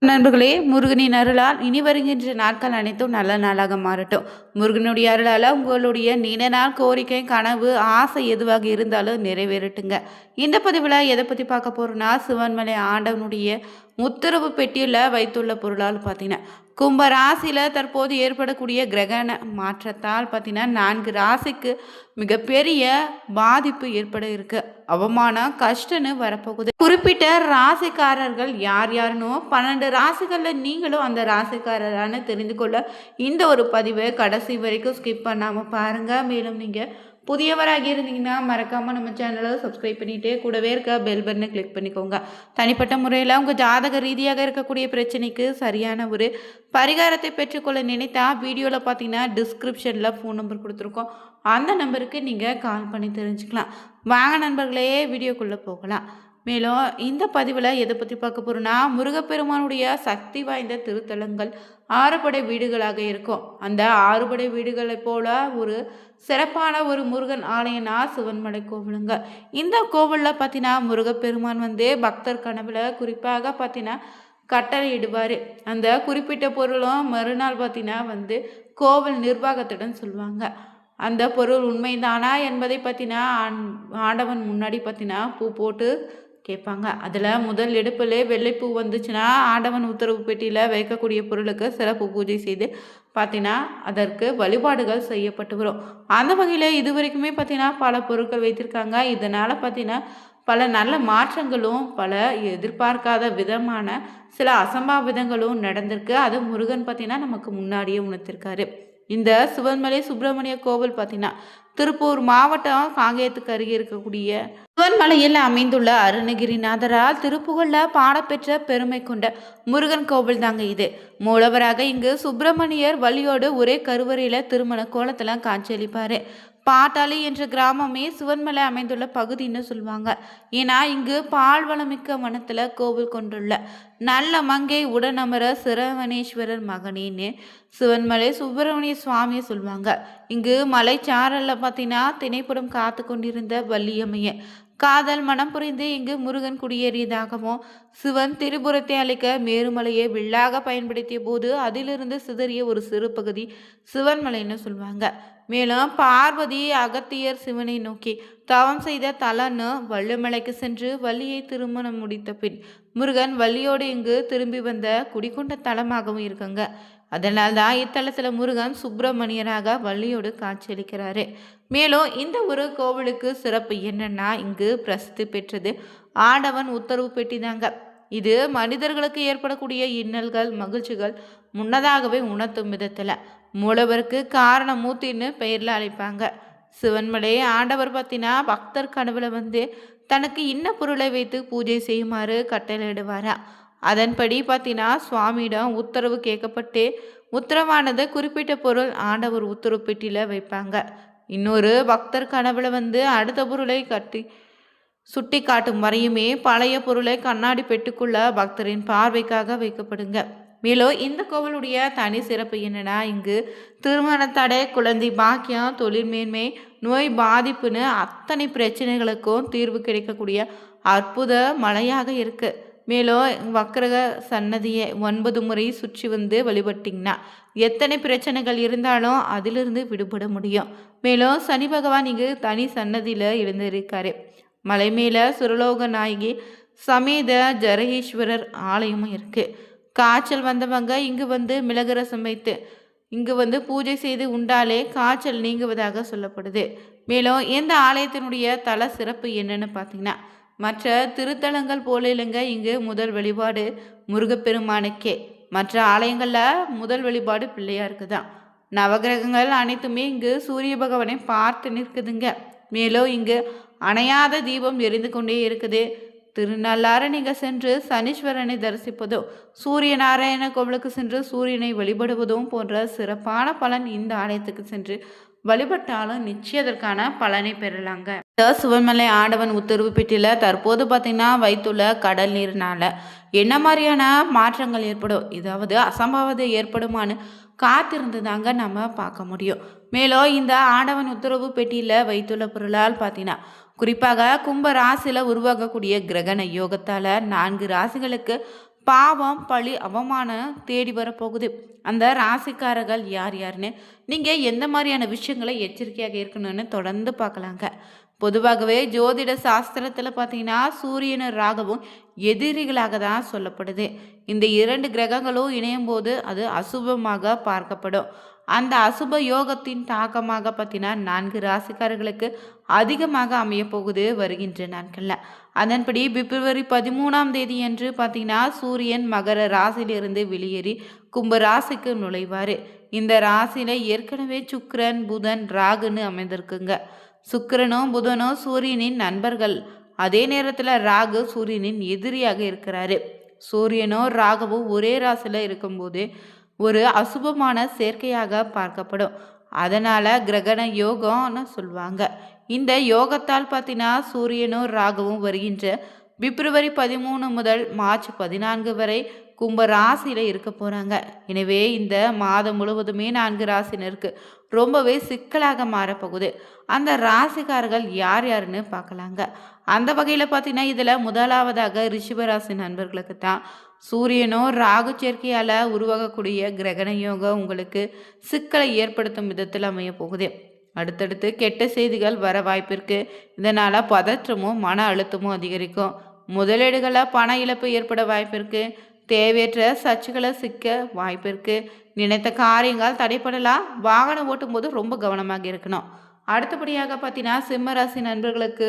நண்பர்களே, முருகனின் அருளால் இனி வருகின்ற நாட்கள் அனைத்தும் நல்ல நாளாக மாறட்டும். முருகனுடைய அருளால் உங்களுடைய நீண்ட நாள் கோரிக்கை, கனவு, ஆசை எதுவாக இருந்தாலும் நிறைவேறட்டுங்க. இந்த பதிவில் எதை பற்றி பார்க்க போகிறோன்னா, சிவன்மலை ஆண்டவனுடைய உத்தரவு பெட்டியில் வைத்துள்ள பொருளால் பார்த்தீங்கன்னா, கும்ப ராசியில் தற்போது ஏற்படக்கூடிய கிரகண மாற்றத்தால் பார்த்தீங்கன்னா 4 ராசிக்கு மிகப்பெரிய பாதிப்பு ஏற்பட இருக்கு. அவமானம், கஷ்டன்னு வரப்போகுது. குறிப்பிட்ட ராசிக்காரர்கள் யார் யாருன்னு 12 ராசிகளில் நீங்களும் அந்த ராசிக்காரரான தெரிந்து கொள்ள இந்த ஒரு பதிவை கடைசி வரைக்கும் ஸ்கிப் பண்ணாமல் பாருங்கள். மேலும் நீங்கள் புதியவராக இருந்தீங்கன்னா மறக்காமல் நம்ம சேனலை சப்ஸ்கிரைப் பண்ணிவிட்டு கூடவே இருக்க பெல் பட்டனை கிளிக் பண்ணிக்கோங்க. தனிப்பட்ட முறையில் உங்கள் ஜாதக ரீதியாக இருக்கக்கூடிய பிரச்சனைக்கு சரியான ஒரு பரிகாரத்தை பெற்றுக்கொள்ள நினைத்தா வீடியோவில் பார்த்தீங்கன்னா டிஸ்கிரிப்ஷனில் ஃபோன் நம்பர் கொடுத்துருக்கோம். அந்த நம்பருக்கு நீங்கள் கால் பண்ணி தெரிஞ்சுக்கலாம். வாங்க நண்பர்களே, வீடியோக்குள்ளே போகலாம். மேலும் இந்த பதிவில் எதை பற்றி பார்க்க போகிறோன்னா, முருகப்பெருமானுடைய சக்தி வாய்ந்த திருத்தலங்கள் 6 படை வீடுகளாக இருக்கும். அந்த 6 படை வீடுகளைப் போல ஒரு சிறப்பான ஒரு முருகன் ஆலயனா சிவன்மலை கோவிலுங்க. இந்த கோவிலில் பார்த்தீங்கன்னா முருகப்பெருமான் பக்தர் கனவுல குறிப்பாக பார்த்தீங்கன்னா கட்டளையிடுவார். அந்த குறிப்பிட்ட பொருளும் மறுநாள் பார்த்தீங்கன்னா கோவில் நிர்வாகத்துடன் சொல்லுவாங்க. அந்த பொருள் உண்மைதானா என்பதை பற்றினா ஆண்டவன் முன்னாடி பார்த்தீங்கன்னா பூ போட்டு கேட்பாங்க. அதில் முதல் எடுப்பில் வெள்ளைப்பூ வந்துச்சுன்னா ஆண்டவன் உத்தரவு பெட்டியில் வைக்கக்கூடிய பொருளுக்கு சிறப்பு பூஜை செய்து பார்த்தீங்கன்னா அதற்கு வழிபாடுகள் செய்யப்பட்டு வரும். அந்த வகையில் இது வரைக்குமே பார்த்தீங்கன்னா பல பொருட்கள் வைத்திருக்காங்க. இதனால் பார்த்தீங்கன்னா பல நல்ல மாற்றங்களும் பல எதிர்பார்க்காத விதமான சில அசம்பாவிதங்களும் நடந்திருக்கு. அது முருகன் பார்த்தீங்கன்னா நமக்கு முன்னாடியே உணர்த்திருக்காரு. இந்த சிவன்மலை சுப்பிரமணிய கோவில் பார்த்தீங்கன்னா திருப்பூர் மாவட்டம் காங்கேயத்துக்கு அருகே இருக்கக்கூடிய சிவன்மலையில் அமைந்துள்ள அருணகிரிநாதரால் திருப்புகழில் பாடப்பெற்ற பெருமை கொண்ட முருகன் கோவில் தாங்க இது. மூலவராக இங்கு சுப்பிரமணியர் வழியோடு ஒரே கருவறையில் திருமண கோலத்தில் காட்சியளிப்பார். பாட்டாளி என்ற கிராமமே சிவன்மலை அமைந்துள்ள பகுதின்னு சொல்லுவாங்க. ஏன்னா இங்கு பால்வளமிக்க வனத்தில் கோவில் கொண்டுள்ள நல்ல மங்கை உடனமர சிரவணேஸ்வரர் மகனேன்னு சிவன்மலை சுப்பிரமணிய சுவாமியை சொல்லுவாங்க. இங்கு மலைச்சாரலில் பார்த்தீங்கன்னா திணைப்படம் காத்து கொண்டிருந்த வள்ளியம்மைய காதல் மனம் புரிந்து இங்கு முருகன் குடியேறியதாகவும், சிவன் திரிபுரத்தை அழைக்க மேருமலையை வில்லாக பயன்படுத்திய போது அதிலிருந்து சிதறிய ஒரு சிறு பகுதி சிவன்மலைன்னு சொல்லுவாங்க. மேலும் பார்வதி அகத்தியர் சிவனை நோக்கி தவம் செய்த தலன்னு வள்ளிமலைக்கு சென்று வள்ளியை திருமணம் முடித்த பின் முருகன் வள்ளியோடு இங்கு திரும்பி வந்த குடிகொண்ட தலமாகவும் இருக்குங்க. அதனால் தான் இத்தலத்தில் முருகன் சுப்பிரமணியராக வள்ளியோடு காட்சியளிக்கிறாரு. மேலும் இந்த ஒரு கோவிலுக்கு சிறப்பு என்னன்னா, இங்கு பிரசித்தி பெற்றது ஆண்டவன் உத்தரவு பெட்டிதாங்க. இது மனிதர்களுக்கு ஏற்படக்கூடிய இன்னல்கள், மகிழ்ச்சிகள் முன்னதாகவே உணர்த்தும் விதத்தில் மூலவருக்கு காரணமூர்த்தின்னு பெயரில் அழைப்பாங்க. சிவன்மலை ஆண்டவர் பார்த்தீங்கன்னா பக்தர் கனவுல தனக்கு இன்ன பொருளை வைத்து பூஜை செய்யுமாறு கட்டளையிடுவாரா. அதன்படி பார்த்தீங்கன்னா சுவாமியிடம் உத்தரவு கேட்கப்பட்டு உத்தரவானது குறிப்பிட்ட பொருள் ஆண்டவர் உத்தரவு பெட்டியில் வைப்பாங்க. இன்னொரு பக்தர் கனவுல அடுத்த பொருளை சுட்டி காட்டும் வரையுமே பழைய பொருளை கண்ணாடி பெட்டுக்குள்ள பக்தரின் பார்வைக்காக வைக்கப்படுங்க. மேலும் இந்த கோவிலுடைய தனி சிறப்பு என்னன்னா, இங்கு திருமண தடை, குழந்தை பாக்கியம், தொழில் மேன்மை, நோய் பாதிப்புன்னு அத்தனை பிரச்சனைகளுக்கும் தீர்வு கிடைக்கக்கூடிய அற்புத மலையாக இருக்கு. மேலும் வக்கரக சன்னதியை 9 முறை சுற்றி வழிபட்டிங்கன்னா எத்தனை பிரச்சனைகள் இருந்தாலும் அதிலிருந்து விடுபட முடியும். மேலும் சனி பகவான் இங்கு தனி சன்னதியில் இருந்திருக்காரு. மலை மேலே சுரலோக நாயகி சமேத ஜரகேஸ்வரர் ஆலயமும் இருக்கு. காய்ச்சல் வந்தவங்க இங்கு மிளகு ரசம் வைத்து இங்கு பூஜை செய்து உண்டாலே காய்ச்சல் நீங்குவதாக சொல்லப்படுது. மேலும் இந்த ஆலயத்தினுடைய தல சிறப்பு என்னன்னு பார்த்தீங்கன்னா, மற்ற திருத்தலங்கள் போல இல்லைங்க, இங்கு முதல் வழிபாடு முருகப்பெருமானுக்கே. மற்ற ஆலயங்களில் முதல் வழிபாடு பிள்ளையாருக்கு தான். நவகிரகங்கள் அனைத்துமே இங்கு சூரிய பகவானை பார்த்து நிற்குதுங்க. மேலும் இங்கு அணையாத தீபம் எரிந்து கொண்டே இருக்குது. திருநள்ளாறு நீங்கள் சென்று சனீஸ்வரனை தரிசிப்பதோ, சூரிய நாராயண கோவிலுக்கு சென்று சூரியனை வழிபடுவதும் போன்ற சிறப்பான பலன் இந்த ஆலயத்துக்கு சென்று வழிபட்டாலும் நிச்சயம் அதற்கான பலனை பெறலாங்க. சிவன்மலை ஆண்டவன் உத்தரவு பெட்டியில் தற்போது பார்த்தீங்கன்னா வைத்துள்ள கடல் நீர்னால என்ன மாதிரியான மாற்றங்கள் ஏற்படும், ஏதாவது அசம்பாவிதம் ஏற்படுமான்னு காத்திருந்து தாங்க நம்ம பார்க்க முடியும். மேலும் இந்த ஆண்டவன் உத்தரவு பெட்டியில் வைத்துள்ள பொருளால் பார்த்தீங்கன்னா குறிப்பாக கும்ப ராசியில் உருவாகக்கூடிய கிரகண யோகத்தால் 4 ராசிகளுக்கு பாவம் பழி அவமானம் தேடி வரப்போகுது. அந்த ராசிக்காரர்கள் யார் யாருன்னு நீங்கள் எந்த மாதிரியான விஷயங்களை எச்சரிக்கையாக இருக்கணும்னு தொடர்ந்து பார்க்கலாங்க. பொதுவாகவே ஜோதிட சாஸ்திரத்தில் பார்த்தீங்கன்னா சூரியனும் ராகவும் எதிரிகளாக தான் சொல்லப்படுது. இந்த இரண்டு கிரகங்களும் இணையும் போது அது அசுபமாக பார்க்கப்படும். அந்த அசுப யோகத்தின் தாக்கமாக பார்த்தீங்கன்னா 4 ராசிக்காரர்களுக்கு அதிகமாக அமைய போகுது வருகின்ற நாட்களில். அதன்படி பிப்ரவரி 13ஆம் தேதி என்று பார்த்தீங்கன்னா சூரியன் மகர ராசியிலிருந்து வெளியேறி கும்ப ராசிக்கு நுழைவார். இந்த ராசியில் ஏற்கனவே சுக்கிரன் புதன் ராகுன்னு அமைந்திருக்குங்க. சுக்கிரனும் புதனும் சூரியனின் நண்பர்கள். அதே நேரத்தில் ராகு சூரியனின் எதிரியாக இருக்கிறாரு. சூரியனும் ராகுவும் ஒரே ராசியில் இருக்கும்போது ஒரு அசுபமான சேர்க்கையாக பார்க்கப்படும். அதனால் கிரகண யோகம்னு சொல்லுவாங்க. இந்த யோகத்தால் பார்த்தீங்கன்னா சூரியனும் ராகுவும் வருகின்ற பிப்ரவரி 13 முதல் மார்ச் 14 வரை கும்ப ராசியில் இருக்க போகிறாங்க. எனவே இந்த மாதம் முழுவதுமே 4 ராசினருக்கு ரொம்பவே சிக்கலாக மாறப்போகுது. அந்த ராசிக்காரர்கள் யார் யாருன்னு பார்க்கலாங்க. அந்த வகையில் பார்த்தீங்கன்னா இதில் முதலாவதாக ரிஷபராசி நண்பர்களுக்கு தான் சூரியனோ ராகு சேர்க்கையால் உருவாகக்கூடிய கிரகண யோகம் உங்களுக்கு சிக்கலை ஏற்படுத்தும் விதத்தில் அமைய போகுது. அடுத்தடுத்து கெட்ட செய்திகள் வர வாய்ப்பிருக்கு. இதனால் பதற்றமும் மன அழுத்தமும் அதிகரிக்கும். முதலீடுகளில் பண இழப்பு ஏற்பட வாய்ப்பிருக்கு. தேவையற்ற சர்ச்சைகளை சிக்க வாய்ப்பிருக்கு. நினைத்த காரியங்கள் தடைப்படலாம். வாகனம் ஓட்டும்போது ரொம்ப கவனமாக இருக்கணும். அடுத்தபடியாக பார்த்தீங்கன்னா சிம்மராசி நண்பர்களுக்கு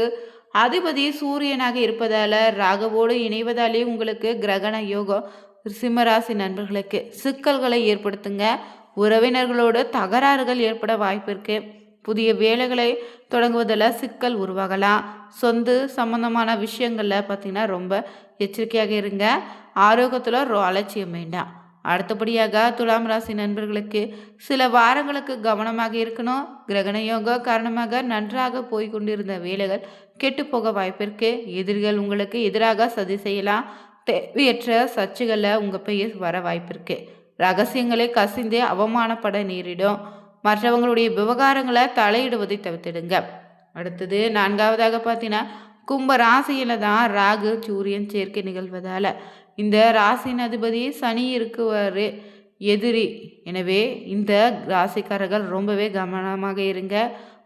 அதிபதி சூரியனாக இருப்பதால் ராகுவோடு இணைவதாலே உங்களுக்கு கிரகண யோகம் சிம்மராசி நண்பர்களுக்கு சிக்கல்களை ஏற்படுத்துங்க. உறவினர்களோடு தகராறுகள் ஏற்பட வாய்ப்பிருக்கு. புதிய வேலைகளை தொடங்குவதில் சிக்கல் உருவாகலாம். சொந்த சம்பந்தமான விஷயங்களில் பார்த்தீங்கன்னா ரொம்ப எச்சரிக்கையாக இருங்க. ஆரோக்கியத்தில் அலட்சியம் வேண்டாம். அடுத்தபடியாக துலாம் ராசி நண்பர்களுக்கு சில வாரங்களுக்கு கவனமாக இருக்கணும். கிரகண யோகம் காரணமாக நன்றாக போய்கொண்டிருந்த வேலைகள் கெட்டு போக வாய்ப்பிருக்கு. எதிரிகள் உங்களுக்கு எதிராக சதி செய்யலாம். தேவையற்ற சர்ச்சைகளில் உங்கள் பெயர் வர வாய்ப்பிருக்கு. ரகசியங்களை கசிந்து அவமானப்பட நேரிடும். மற்றவங்களுடைய விவகாரங்களை தலையிடுவதை தவிர்த்திடுங்க. அடுத்தது 4வதாக பார்த்தீங்கன்னா கும்ப ராசியில் தான் ராகு சூரியன் சேர்க்கை நிகழ்வதால் இந்த ராசியின் அதிபதி சனி இருக்குவார் எதிரி. எனவே இந்த ராசிக்காரர்கள் ரொம்பவே கவனமாக இருங்க.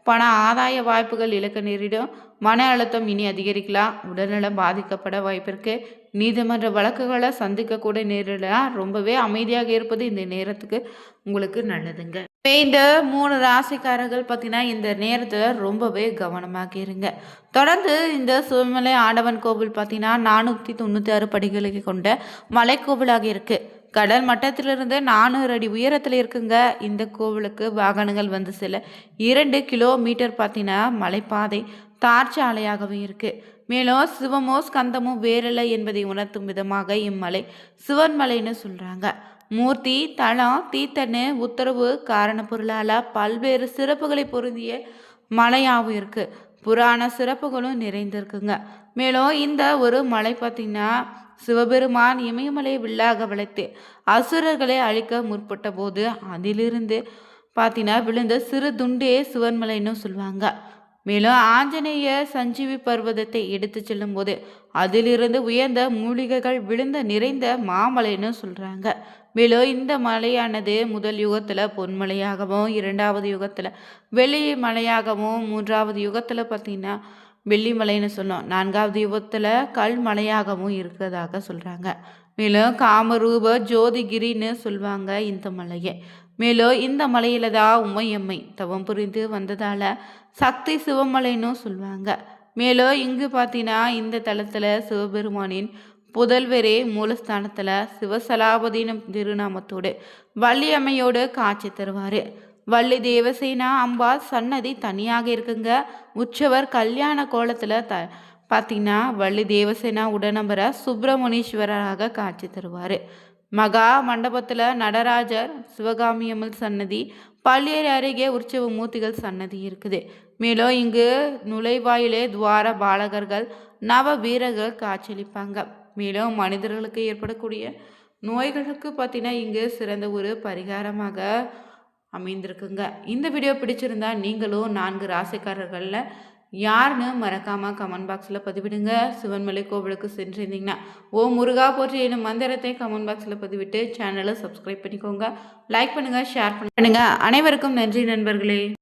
பண ஆதாய வாய்ப்புகள் இழக்க நேரிடும். மன அழுத்தம் இனி அதிகரிக்கலாம். உடல்நலம் பாதிக்கப்பட வாய்ப்பிருக்கு. நீதிமன்ற வழக்குகளை சந்திக்கக்கூட நேரிடலாம். ரொம்பவே அமைதியாக இருப்பது இந்த நேரத்துக்கு உங்களுக்கு நல்லதுங்க. இந்த 3 ராசிக்காரர்கள் பார்த்தீங்கன்னா இந்த நேரத்தில் ரொம்பவே கவனமாக இருங்க. தொடர்ந்து இந்த சிவமலை ஆண்டவன் கோவில் பார்த்தீங்கன்னா 496 படிகளை கொண்ட மலைக்கோவிலாக இருக்குது. கடல் மட்டத்திலிருந்து 400 அடி உயரத்தில் இருக்குங்க. இந்த கோவிலுக்கு வாகனங்கள் வந்து செல்ல 2 கிலோமீட்டர் பார்த்தீங்கன்னா மலைப்பாதை தார் சாலையாகவே இருக்குது. மேலும் சிவமோ ஸ்கந்தமோ வேறில்லை என்பதை உணர்த்தும் விதமாக இம்மலை சிவன்மலைன்னு சொல்கிறாங்க. மூர்த்தி தளம் தீத்தன்னு உத்தரவு காரண பொருளால் பல்வேறு சிறப்புகளை பொருந்திய மலையாகவும் இருக்குது. புராண சிறப்புகளும் நிறைந்திருக்குங்க. மேலும் இந்த ஒரு மலை பார்த்திங்கன்னா சிவபெருமான் இமயமலையை வில்லாக வளைத்து அசுரர்களை அழிக்க முற்பட்ட போது அதிலிருந்து பார்த்தீங்கன்னா விழுந்த சிறு துண்டே சிவன்மலைன்னு சொல்லுவாங்க. மேலும் ஆஞ்சநேய சஞ்சீவி பர்வதத்தை எடுத்து செல்லும் போது அதிலிருந்து உயர்ந்த மூலிகைகள் விழுந்த நிறைந்த மாமலைன்னு சொல்கிறாங்க. மேலும் இந்த மலையானது முதல் யுகத்தில் பொன்மலையாகவும் 2வது யுகத்தில் வெள்ளி மலையாகவும் 3வது யுகத்தில் பார்த்திங்கன்னா வெள்ளி மலைன்னு சொன்னோம் 4வது யுகத்தில் கல் மலையாகவும் இருக்கிறதாக சொல்கிறாங்க. மேலும் காமரூப ஜோதிகிரின்னு சொல்லுவாங்க இந்த மலையை. மேலும் இந்த மலையில தான் உமையம்மை தவம் புரிந்து வந்ததால் சக்தி சிவமலைன்னு சொல்லுவாங்க. மேலும் இங்கு பார்த்தீங்கன்னா இந்த தலத்தில் சிவபெருமானின் புதல்வரே மூலஸ்தானத்தில் சிவசலாபதினம் திருநாமத்தோடு வள்ளி அம்மையோடு காட்சி தருவார். வள்ளி தேவசேனா அம்பாள் சன்னதி தனியாக இருக்குங்க. உற்சவர் கல்யாண கோலத்தில் பார்த்தீங்கன்னா வள்ளி தேவசேனா உடனம்பர சுப்பிரமணீஸ்வரராக காட்சி தருவார். மகா மண்டபத்தில் நடராஜர் சிவகாமியம்மன் சன்னதி பள்ளியறை அருகே உற்சவ மூர்த்திகள் சன்னதி இருக்குது. மேலும் இங்கு நுழைவாயிலே துவார பாலகர்கள் நவ வீரர்கள் காட்சியளிப்பாங்க. மேலும் மனிதர்களுக்கு ஏற்படக்கூடிய நோய்களுக்கு பார்த்தீங்கன்னா இங்கு சிறந்த ஒரு பரிகாரமாக அமைந்திருக்குங்க. இந்த வீடியோ பிடிச்சிருந்தா நீங்களும் 4 ராசிக்காரர்களில் யாருன்னு மறக்காமல் கமெண்ட் பாக்ஸில் பதிவிடுங்க. சிவன்மலை கோவிலுக்கு சென்றிருந்தீங்கன்னா ஓ முருகா போற்றி எனும் மந்திரத்தை கமெண்ட் பாக்ஸில் பதிவிட்டு சேனலை சப்ஸ்கிரைப் பண்ணிக்கோங்க. லைக் பண்ணுங்கள், ஷேர் பண்ணுங்கள். அனைவருக்கும் நன்றி நண்பர்களே.